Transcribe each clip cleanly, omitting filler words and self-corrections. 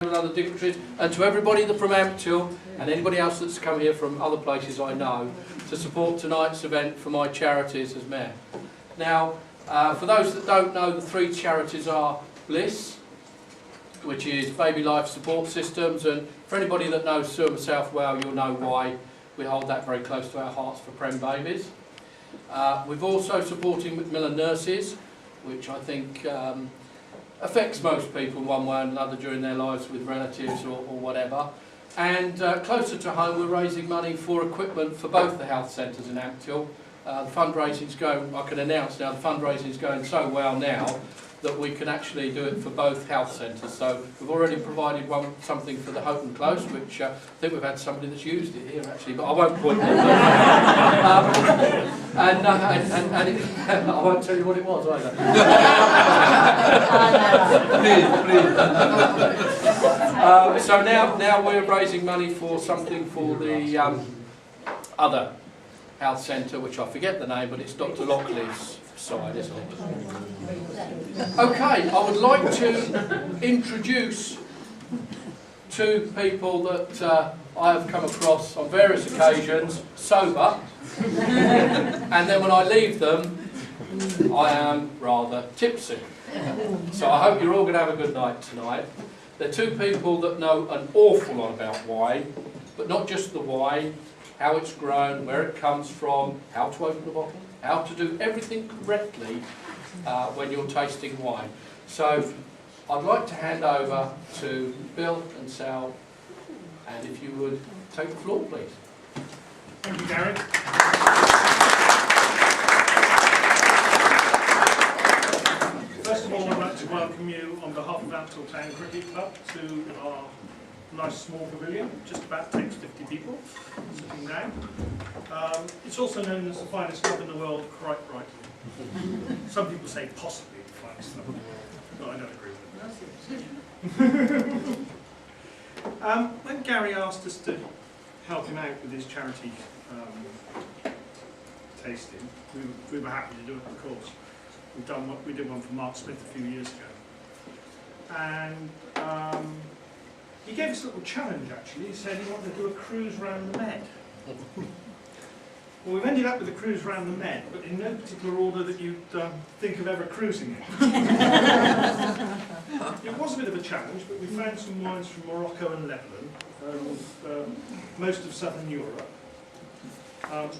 and other dignitaries, and to everybody from Ampthill and anybody else that's come here from other places I know to support tonight's event for my charities as Mayor. Now, for those that don't know, the three charities are Bliss, which is Baby Life Support Systems, and for anybody that knows Summerfield well, you'll know why we hold that very close to our hearts for prem babies. We've also supporting Macmillan Nurses, which I think affects most people one way or another during their lives with relatives or whatever. And closer to home, we're raising money for equipment for both the health centres in Ampthill. The fundraising's going, I can announce now, the fundraising's going so well now that we can actually do it for both health centres. So we've already provided something for the Houghton Close, which I think we've had somebody that's used it here actually, but I won't point them. And I won't tell you what it was either. So now we're raising money for something for the other health centre, which I forget the name, but it's Dr. Lockley's side, isn't it? Okay, I would like to introduce two people that I have come across on various occasions, sober, and then when I leave them, I am rather tipsy. So I hope you're all going to have a good night tonight. They're two people that know an awful lot about wine, but not just the wine, how it's grown, where it comes from, how to open a bottle, how to do everything correctly when you're tasting wine. So I'd like to hand over to Bill and Sal, and if you would take the floor, please. Thank you, Gary. First of all, I'd like to welcome you on behalf of Ampthill Town Cricket Club to our nice small pavilion, just about takes 50 people sitting down. It's also known as the finest club in the world, quite rightly. Some people say possibly the finest club in the world, but I don't agree with them. When Gary asked us to help him out with his charity tasting, we were happy to do it, of course. We did one for Mark Smith a few years ago. And he gave us a little challenge actually. He said he wanted to do a cruise around the Med. Well, we've ended up with a cruise around the Med, but in no particular order that you'd think of ever cruising in. It was a bit of a challenge, but we found some wines from Morocco and Lebanon, and most of southern Europe.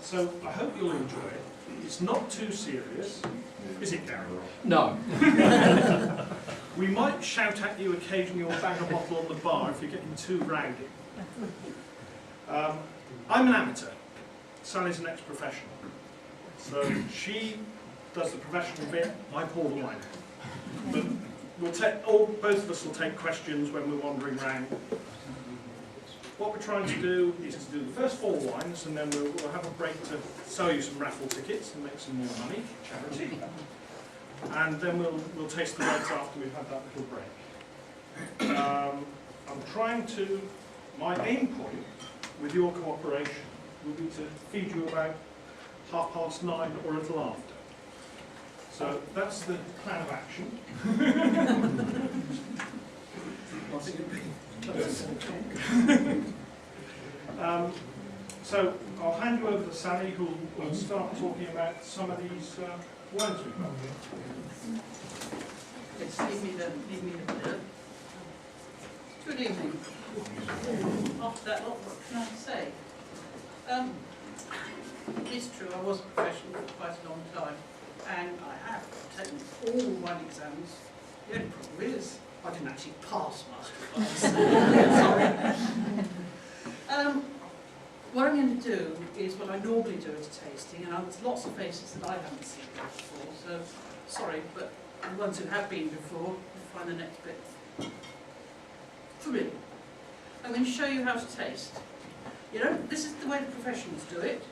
So I hope you'll enjoy it. It's not too serious, is it, Gary? No. We might shout at you occasionally or bang a bottle on the bar if you're getting too rowdy. I'm an amateur. Sally's an ex-professional. So she does the professional bit, I pour the wine. But both of us will take questions when we're wandering around. What we're trying to do is to do the first 4 wines, and then we'll have a break to sell you some raffle tickets and make some more money, charity. And then we'll taste the reds after we've had that little break. I'm trying to, my aim point with your cooperation will be to feed you about 9:30 or a little after. So that's the plan of action. So I'll hand you over to Sally, who will start talking about some of these wines we've got. Let's leave me the blurb. Good evening. After that lot, what can I say? It's true, I was a professional for quite a long time, and I have taken all wine exams. The only problem is, I didn't actually pass master class. Sorry. What I'm going to do is what I normally do at a tasting, and there's lots of faces that I haven't seen before, so sorry, but the ones who have been before will find the next bit thrilling. I'm going to show you how to taste. You know, this is the way the professionals do it.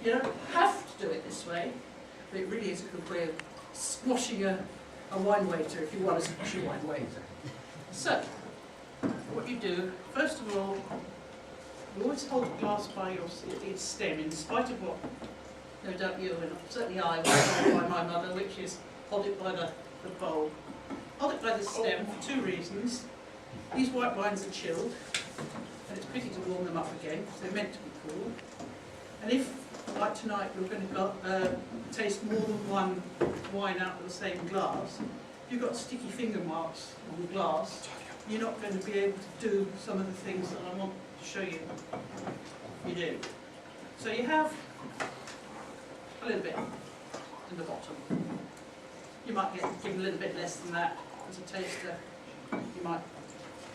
You don't have to do it this way, but it really is a good way of squashing a wine waiter if you want to squash a wine waiter. So, what you do, first of all, you always hold the glass by its stem, in spite of what, no doubt you, and certainly I, was told by my mother, which is hold it by the bowl. Hold it by the stem for 2 reasons. These white wines are chilled, and it's pity to warm them up again because they're meant to be cool. And if, like tonight, you're going to taste more than one wine out of the same glass, if you've got sticky finger marks on the glass, you're not going to be able to do some of the things that I want to show you do. So you have a little bit in the bottom. You might give a little bit less than that as a taster. You might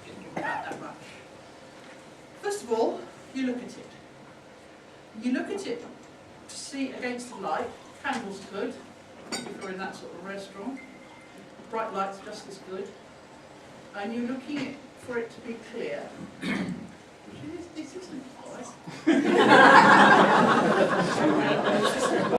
give about that much. First of all, you look at it. You look at it to see against the light. Candles are good if you're in that sort of restaurant. Bright light's just as good. And you're looking for it to be clear. Which this isn't, guys.